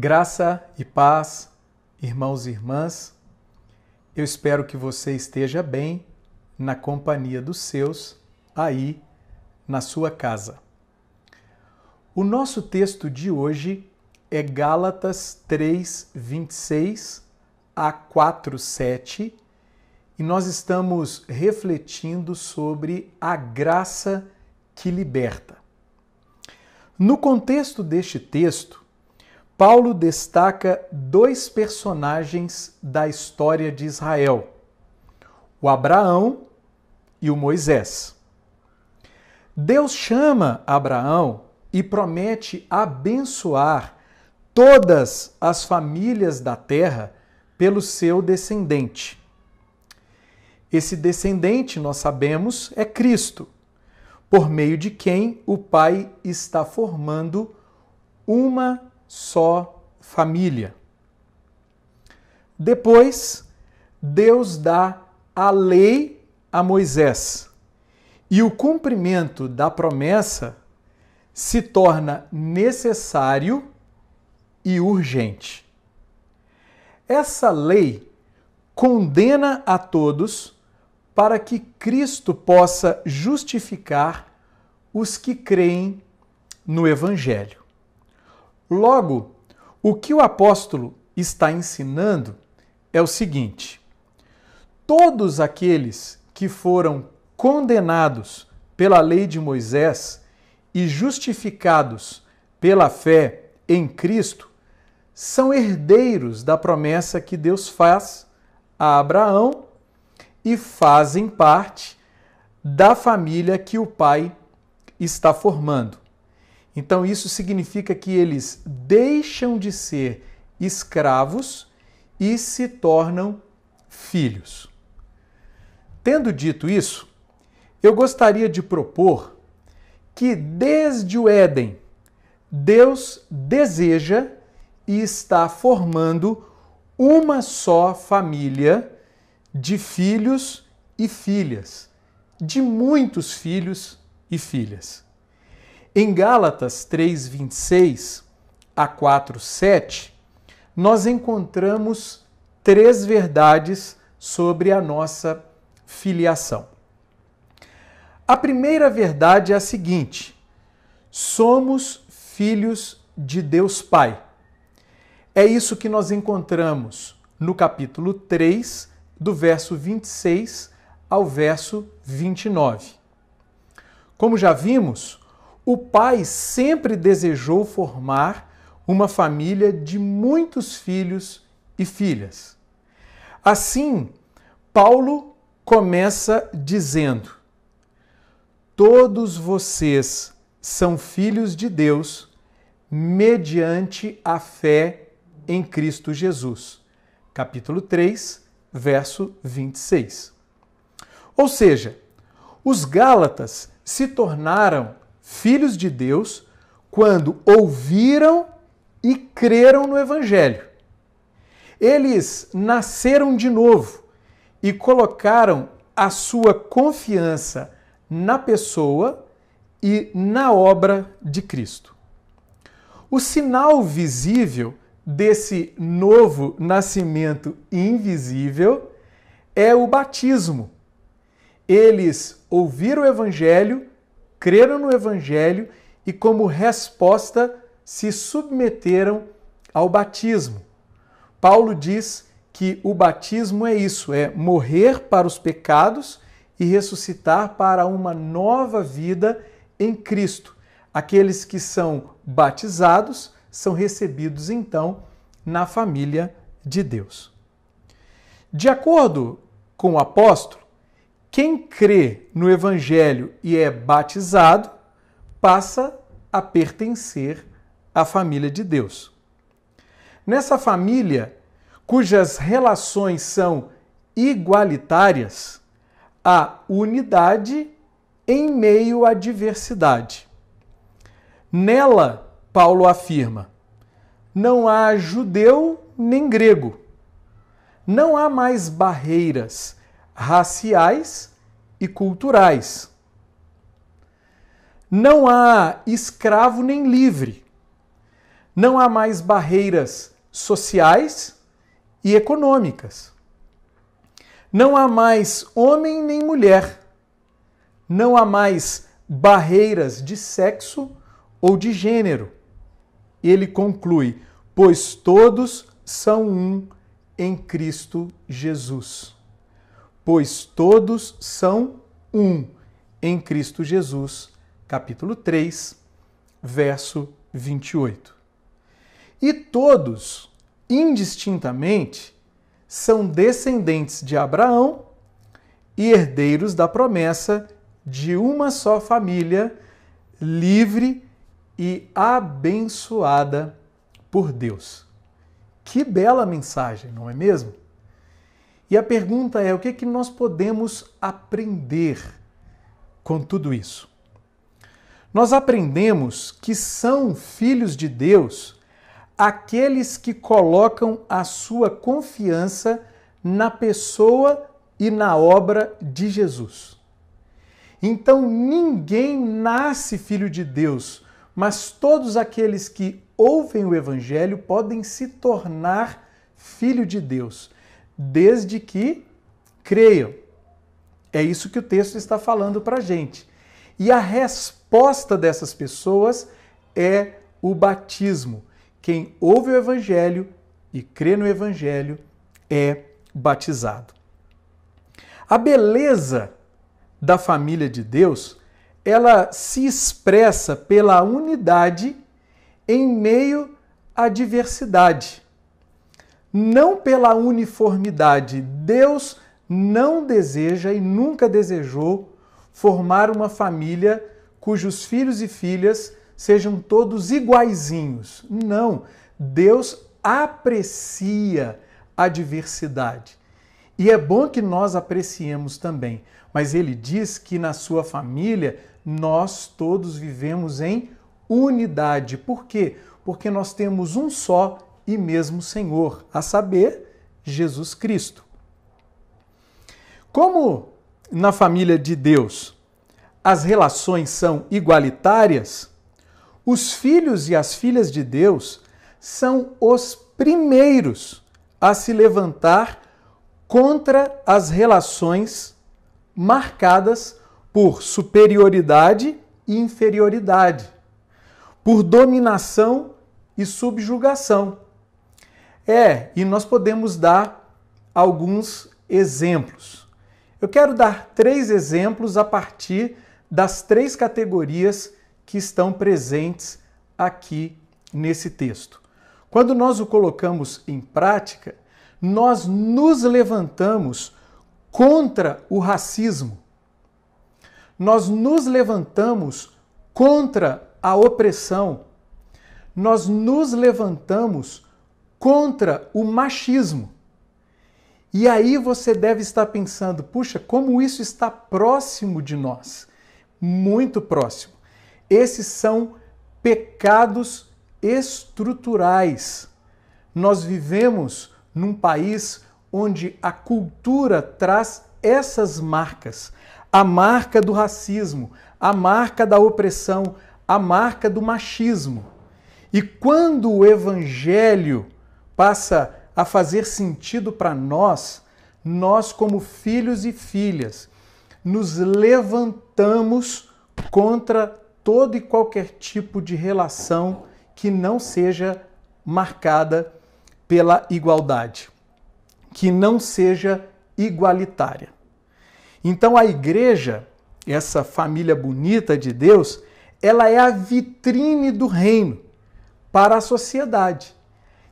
Graça e paz, irmãos e irmãs. Eu espero que você esteja bem na companhia dos seus aí na sua casa. O nosso texto de hoje é Gálatas 3, 26 a 4, 7 e nós estamos refletindo sobre a graça que liberta. No contexto deste texto, Paulo destaca dois personagens da história de Israel, o Abraão e o Moisés. Deus chama Abraão e promete abençoar todas as famílias da terra pelo seu descendente. Esse descendente, nós sabemos, é Cristo, por meio de quem o Pai está formando uma só família. Depois, Deus dá a lei a Moisés e o cumprimento da promessa se torna necessário e urgente. Essa lei condena a todos para que Cristo possa justificar os que creem no Evangelho. Logo, o que o apóstolo está ensinando é o seguinte: todos aqueles que foram condenados pela lei de Moisés e justificados pela fé em Cristo são herdeiros da promessa que Deus faz a Abraão e fazem parte da família que o Pai está formando. Então, isso significa que eles deixam de ser escravos e se tornam filhos. Tendo dito isso, eu gostaria de propor que desde o Éden, Deus deseja e está formando uma só família de filhos e filhas, de muitos filhos e filhas. Em Gálatas 3, 26 a 4, 7, nós encontramos três verdades sobre a nossa filiação. A primeira verdade é a seguinte: somos filhos de Deus Pai. É isso que nós encontramos no capítulo 3, do verso 26 ao verso 29. Como já vimos, o Pai sempre desejou formar uma família de muitos filhos e filhas. Assim, Paulo começa dizendo: todos vocês são filhos de Deus mediante a fé em Cristo Jesus. Capítulo 3, verso 26. Ou seja, os Gálatas se tornaram filhos de Deus quando ouviram e creram no Evangelho. Eles nasceram de novo e colocaram a sua confiança na pessoa e na obra de Cristo. O sinal visível desse novo nascimento invisível é o batismo. Eles ouviram o Evangelho, creram no Evangelho e, como resposta, se submeteram ao batismo. Paulo diz que o batismo é isso, é morrer para os pecados e ressuscitar para uma nova vida em Cristo. Aqueles que são batizados são recebidos, então, na família de Deus. De acordo com o apóstolo, quem crê no Evangelho e é batizado passa a pertencer à família de Deus. Nessa família, cujas relações são igualitárias, há unidade em meio à diversidade. Nela, Paulo afirma: não há judeu nem grego, não há mais barreiras raciais e culturais. Não há escravo nem livre. Não há mais barreiras sociais e econômicas. Não há mais homem nem mulher. Não há mais barreiras de sexo ou de gênero. Ele conclui: pois todos são um em Cristo Jesus. Pois todos são um em Cristo Jesus. Capítulo 3, verso 28. E todos, indistintamente, são descendentes de Abraão e herdeiros da promessa de uma só família, livre e abençoada por Deus. Que bela mensagem, não é mesmo? E a pergunta é: o que é que nós podemos aprender com tudo isso? Nós aprendemos que são filhos de Deus aqueles que colocam a sua confiança na pessoa e na obra de Jesus. Então ninguém nasce filho de Deus, mas todos aqueles que ouvem o Evangelho podem se tornar filho de Deus, desde que creiam. É isso que o texto está falando para a gente. E a resposta dessas pessoas é o batismo. Quem ouve o Evangelho e crê no Evangelho é batizado. A beleza da família de Deus, ela se expressa pela unidade em meio à diversidade, não pela uniformidade. Deus não deseja e nunca desejou formar uma família cujos filhos e filhas sejam todos iguaizinhos. Não, Deus aprecia a diversidade. E é bom que nós apreciemos também, mas ele diz que na sua família nós todos vivemos em unidade. Por quê? Porque nós temos um só e mesmo Senhor, a saber, Jesus Cristo. Como na família de Deus as relações são igualitárias, os filhos e as filhas de Deus são os primeiros a se levantar contra as relações marcadas por superioridade e inferioridade, por dominação e subjugação. E nós podemos dar alguns exemplos. Eu quero dar 3 exemplos a partir das 3 categorias que estão presentes aqui nesse texto. Quando nós o colocamos em prática, nós nos levantamos contra o racismo. Nós nos levantamos contra a opressão. Nós nos levantamos contra o machismo. E aí você deve estar pensando: puxa, como isso está próximo de nós? Muito próximo. Esses são pecados estruturais. Nós vivemos num país onde a cultura traz essas marcas. A marca do racismo, a marca da opressão, a marca do machismo. E quando o Evangelho passa a fazer sentido para nós, nós como filhos e filhas, nos levantamos contra todo e qualquer tipo de relação que não seja marcada pela igualdade, que não seja igualitária. Então a igreja, essa família bonita de Deus, ela é a vitrine do reino para a sociedade.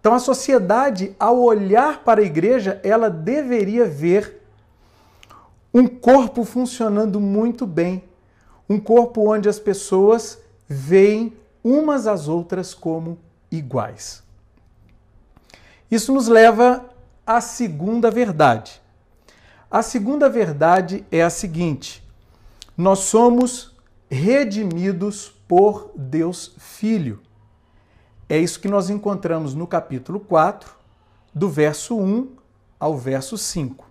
Então a sociedade, ao olhar para a igreja, ela deveria ver um corpo funcionando muito bem, um corpo onde as pessoas veem umas às outras como iguais. Isso nos leva à segunda verdade. A segunda verdade é a seguinte: nós somos redimidos por Deus Filho. É isso que nós encontramos no capítulo 4, do verso 1 ao verso 5.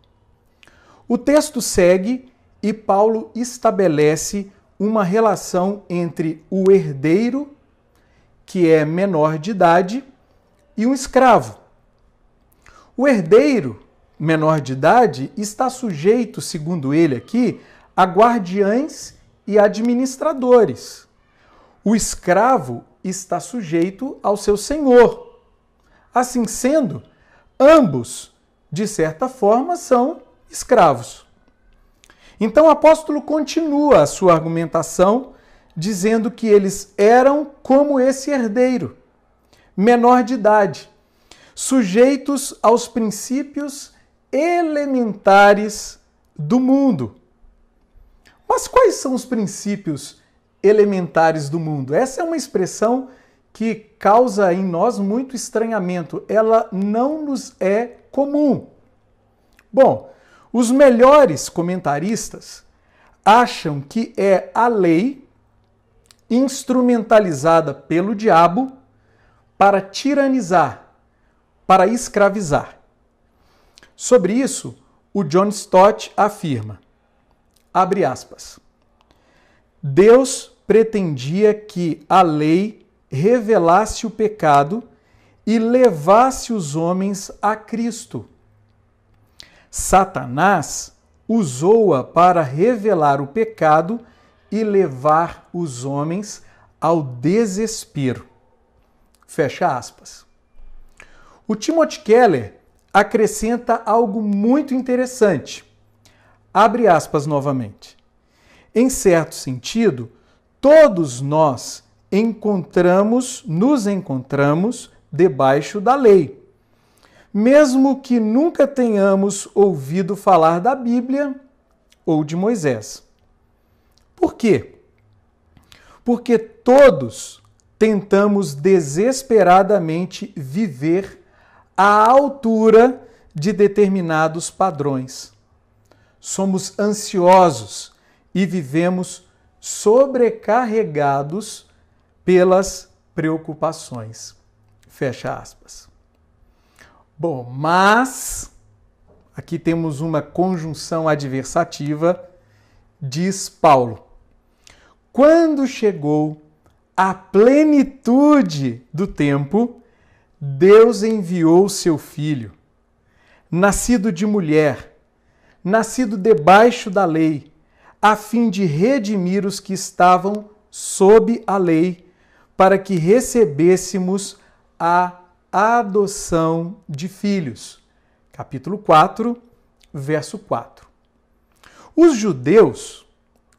O texto segue e Paulo estabelece uma relação entre o herdeiro, que é menor de idade, e um escravo. O herdeiro menor de idade está sujeito, segundo ele aqui, a guardiães e administradores. O escravo está sujeito ao seu senhor. Assim sendo, ambos, de certa forma, são escravos. Então o apóstolo continua a sua argumentação, dizendo que eles eram como esse herdeiro, menor de idade, sujeitos aos princípios elementares do mundo. Mas quais são os princípios elementares do mundo? Essa é uma expressão que causa em nós muito estranhamento. Ela não nos é comum. Bom, os melhores comentaristas acham que é a lei instrumentalizada pelo diabo para tiranizar, para escravizar. Sobre isso, o John Stott afirma, abre aspas, Deus pretendia que a lei revelasse o pecado e levasse os homens a Cristo. Satanás usou-a para revelar o pecado e levar os homens ao desespero. Fecha aspas. O Timothy Keller acrescenta algo muito interessante. Abre aspas novamente. Em certo sentido, todos nós nos encontramos debaixo da lei. Mesmo que nunca tenhamos ouvido falar da Bíblia ou de Moisés. Por quê? Porque todos tentamos desesperadamente viver à altura de determinados padrões. Somos ansiosos e vivemos sobrecarregados pelas preocupações. Fecha aspas. Bom, mas aqui temos uma conjunção adversativa, diz Paulo. Quando chegou a plenitude do tempo, Deus enviou seu filho, nascido de mulher, nascido debaixo da lei, a fim de redimir os que estavam sob a lei, para que recebêssemos a adoção de filhos. Capítulo 4, verso 4. Os judeus,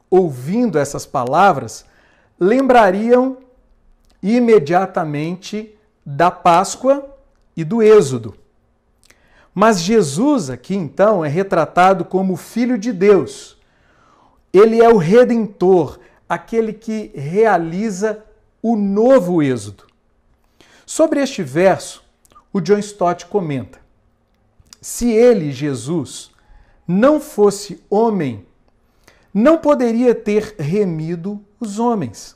ouvindo essas palavras, lembrariam imediatamente da Páscoa e do Êxodo. Mas Jesus aqui então é retratado como Filho de Deus. Ele é o Redentor, aquele que realiza o novo Êxodo. Sobre este verso, o John Stott comenta: se ele, Jesus, não fosse homem, não poderia ter remido os homens.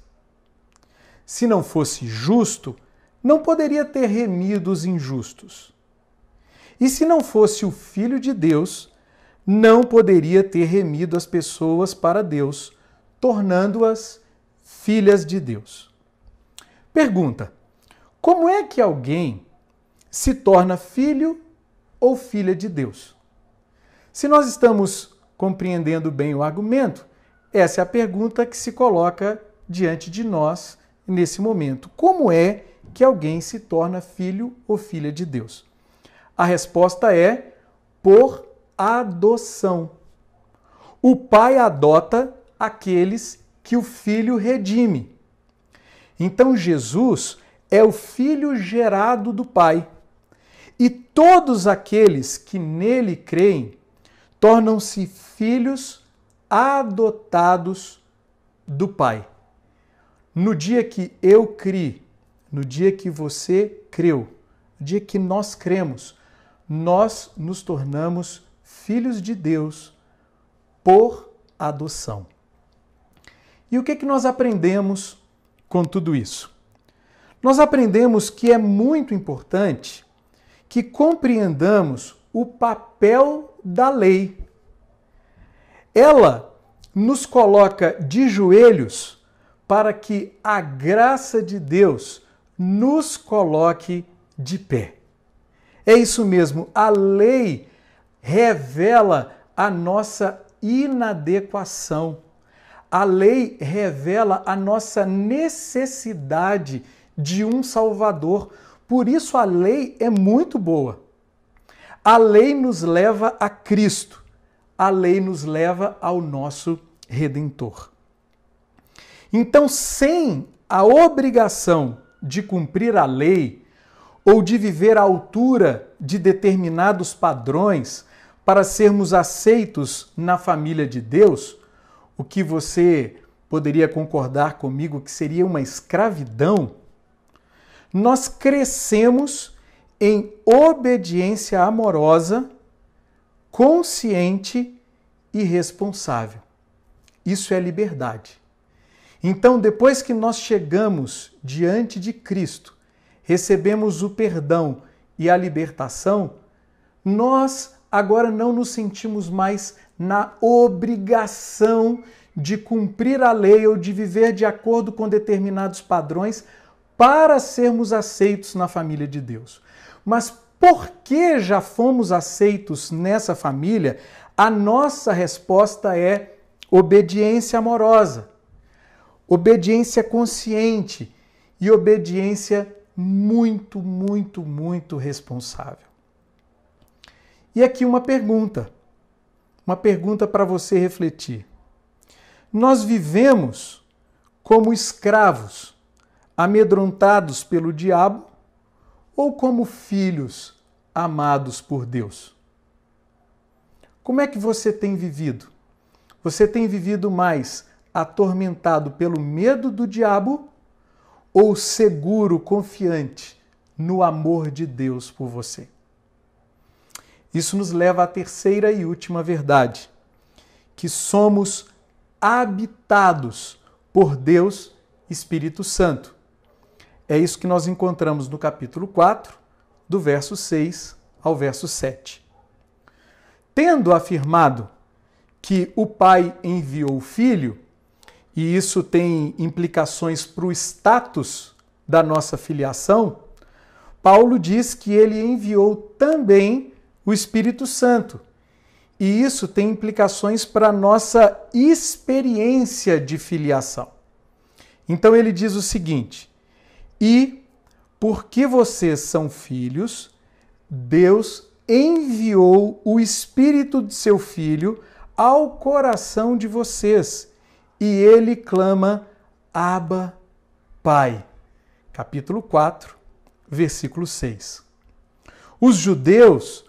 Se não fosse justo, não poderia ter remido os injustos. E se não fosse o Filho de Deus, não poderia ter remido as pessoas para Deus, tornando-as filhas de Deus. Pergunta: como é que alguém se torna filho ou filha de Deus? Se nós estamos compreendendo bem o argumento, essa é a pergunta que se coloca diante de nós nesse momento. Como é que alguém se torna filho ou filha de Deus? A resposta é por adoção. O pai adota aqueles que o filho redime. Então Jesus é o filho gerado do pai. E todos aqueles que nele creem tornam-se filhos adotados do pai. No dia que eu criei, no dia que você creu, no dia que nós cremos, nós nos tornamos filhos de Deus por adoção. E o que nós aprendemos com tudo isso? Nós aprendemos que é muito importante que compreendamos o papel da lei. Ela nos coloca de joelhos para que a graça de Deus nos coloque de pé. É isso mesmo, a lei revela a nossa inadequação. A lei revela a nossa necessidade de um Salvador. Por isso a lei é muito boa. A lei nos leva a Cristo. A lei nos leva ao nosso Redentor. Então, sem a obrigação de cumprir a lei ou de viver à altura de determinados padrões para sermos aceitos na família de Deus, o que você poderia concordar comigo que seria uma escravidão, nós crescemos em obediência amorosa, consciente e responsável. Isso é liberdade. Então, depois que nós chegamos diante de Cristo, recebemos o perdão e a libertação, nós agora não nos sentimos mais na obrigação de cumprir a lei ou de viver de acordo com determinados padrões para sermos aceitos na família de Deus. Mas porque já fomos aceitos nessa família, a nossa resposta é obediência amorosa, obediência consciente e obediência muito, muito, muito responsável. E aqui uma pergunta para você refletir. Nós vivemos como escravos, amedrontados pelo diabo, ou como filhos amados por Deus? Como é que você tem vivido? Você tem vivido mais atormentado pelo medo do diabo ou seguro, confiante no amor de Deus por você? Isso nos leva à terceira e última verdade, que somos habitados por Deus Espírito Santo. É isso que nós encontramos no capítulo 4, do verso 6 ao verso 7. Tendo afirmado que o Pai enviou o Filho, e isso tem implicações para o status da nossa filiação, Paulo diz que ele enviou também o Espírito Santo. E isso tem implicações para a nossa experiência de filiação. Então ele diz o seguinte: e porque vocês são filhos, Deus enviou o Espírito de seu Filho ao coração de vocês, e ele clama, Abba, Pai. Capítulo 4, versículo 6. Os judeus,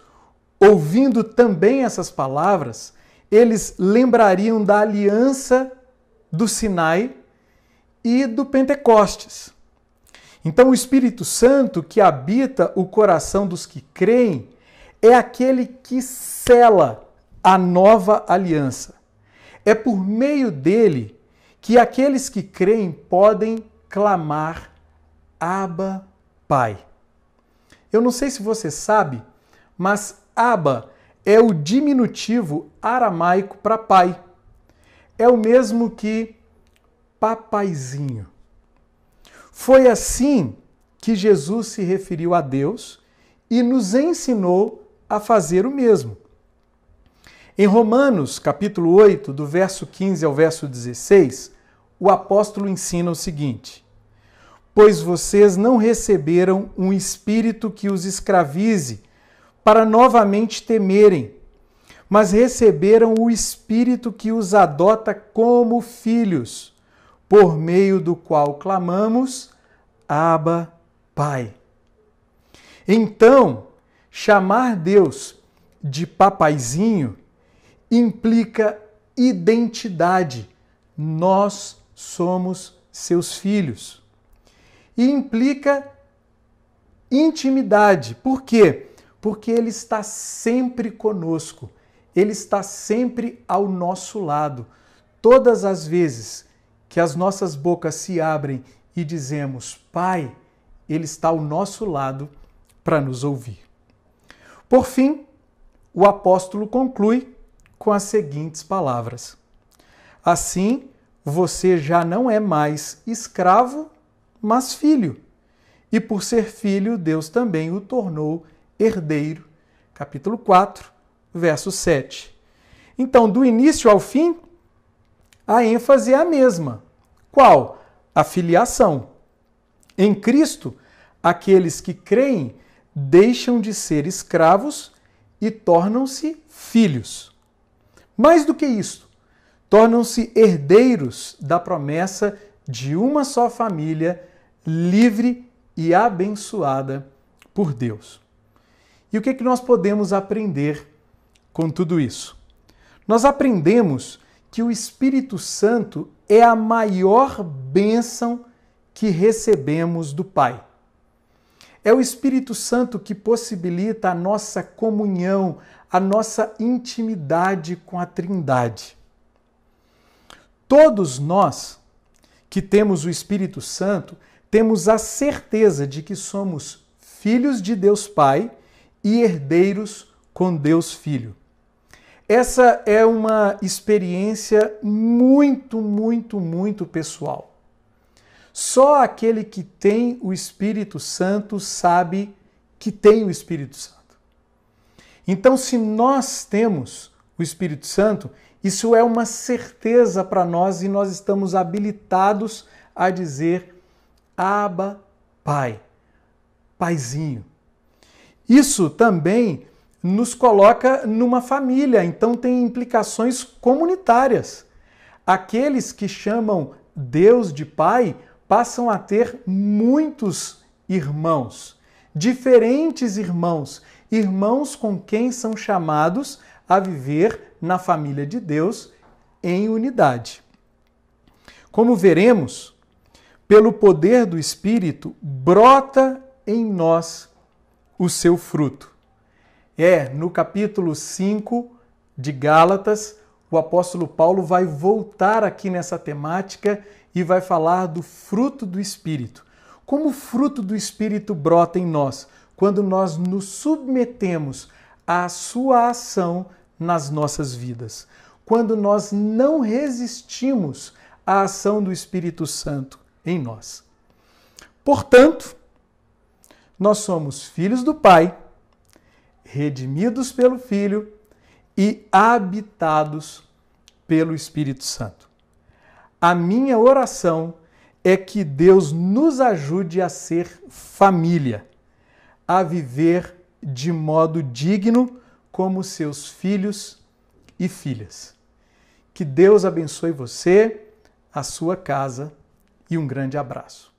ouvindo também essas palavras, eles lembrariam da aliança do Sinai e do Pentecostes. Então, o Espírito Santo que habita o coração dos que creem é aquele que sela a nova aliança. É por meio dele que aqueles que creem podem clamar Abba, Pai. Eu não sei se você sabe, mas Abba é o diminutivo aramaico para pai. É o mesmo que papaizinho. Foi assim que Jesus se referiu a Deus e nos ensinou a fazer o mesmo. Em Romanos, capítulo 8, do verso 15 ao verso 16, o apóstolo ensina o seguinte: pois vocês não receberam um espírito que os escravize para novamente temerem, mas receberam o Espírito que os adota como filhos, por meio do qual clamamos, Abba, Pai. Então, chamar Deus de papaizinho implica identidade. Nós somos seus filhos. E implica intimidade. Por quê? Porque Ele está sempre conosco. Ele está sempre ao nosso lado. Todas as vezes que as nossas bocas se abrem e dizemos, Pai, Ele está ao nosso lado para nos ouvir. Por fim, o apóstolo conclui com as seguintes palavras: assim, você já não é mais escravo, mas filho. e por ser filho, Deus também o tornou herdeiro. Capítulo 4, verso 7. Então, do início ao fim, a ênfase é a mesma. Qual? A filiação. Em Cristo, aqueles que creem deixam de ser escravos e tornam-se filhos. Mais do que isso, tornam-se herdeiros da promessa de uma só família, livre e abençoada por Deus. E o que nós podemos aprender com tudo isso? Nós aprendemos que o Espírito Santo é a maior bênção que recebemos do Pai. É o Espírito Santo que possibilita a nossa comunhão, a nossa intimidade com a Trindade. Todos nós que temos o Espírito Santo, temos a certeza de que somos filhos de Deus Pai e herdeiros com Deus Filho. Essa é uma experiência muito, muito, muito pessoal. Só aquele que tem o Espírito Santo sabe que tem o Espírito Santo. Então, se nós temos o Espírito Santo, isso é uma certeza para nós e nós estamos habilitados a dizer Abba, Pai, Paizinho. Isso também nos coloca numa família, então tem implicações comunitárias. Aqueles que chamam Deus de Pai passam a ter muitos irmãos, diferentes irmãos, irmãos com quem são chamados a viver na família de Deus em unidade. Como veremos, pelo poder do Espírito, brota em nós o seu fruto. No capítulo 5 de Gálatas, o apóstolo Paulo vai voltar aqui nessa temática e vai falar do fruto do Espírito. Como o fruto do Espírito brota em nós? Quando nós nos submetemos à sua ação nas nossas vidas. Quando nós não resistimos à ação do Espírito Santo em nós. Portanto, nós somos filhos do Pai, redimidos pelo Filho e habitados pelo Espírito Santo. A minha oração é que Deus nos ajude a ser família, a viver de modo digno como seus filhos e filhas. Que Deus abençoe você, a sua casa e um grande abraço.